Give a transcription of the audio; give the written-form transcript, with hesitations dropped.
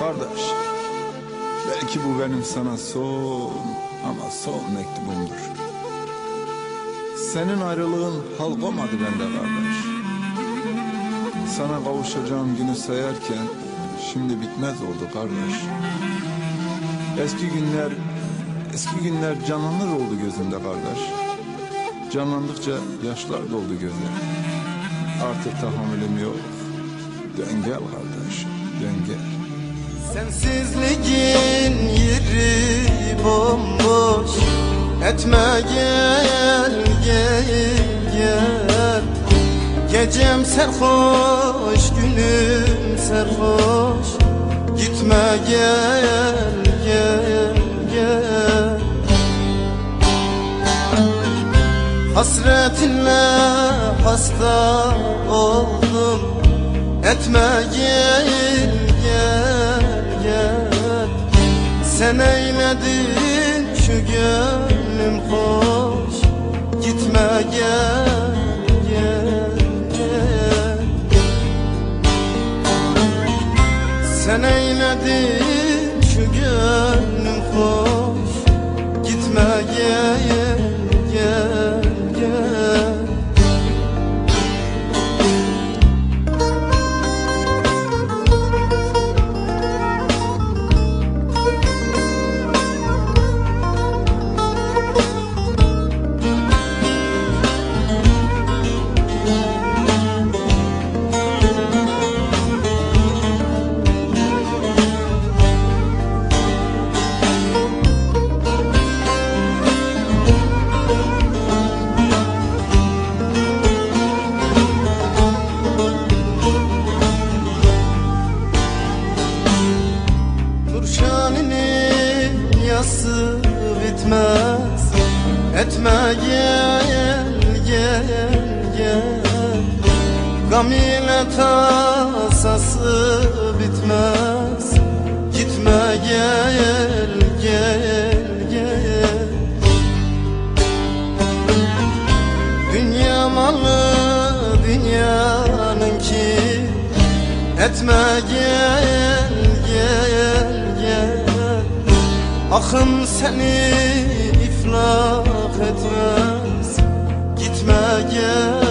kardeş. Belki bu benim sana son ama son mektubumdur. Senin ayrılığın hal koymadı bende kardeş. Sana kavuşacağım günü sayarken şimdi bitmez oldu kardeş. Eski günler canlanır oldu gözümde kardeş. Canlandıkça yaşlar doldu gözler. Artık tahammülüm yok. Dön gel kardeş, dön gel. Sensizliğin yeri bomboş. Etme gel gel gel. Gecem serhoş, günüm serhoş. Gitme gel gel gel. Hasretinle hasta oldum. Etme gel gel gel. Sen eyledin şu gönlüm hoş. Gitme gel gel gel. Sen eyledin şu gönlüm hoş. Gitme gel gel gel. Yası bitmez. Etme gel gel gel. Gam ile tasası bitmez. Gitme gel gel gel. Dünya malı dünyanınki. Etme gel gel gel. Akın seni iflah etmez. Gitme gel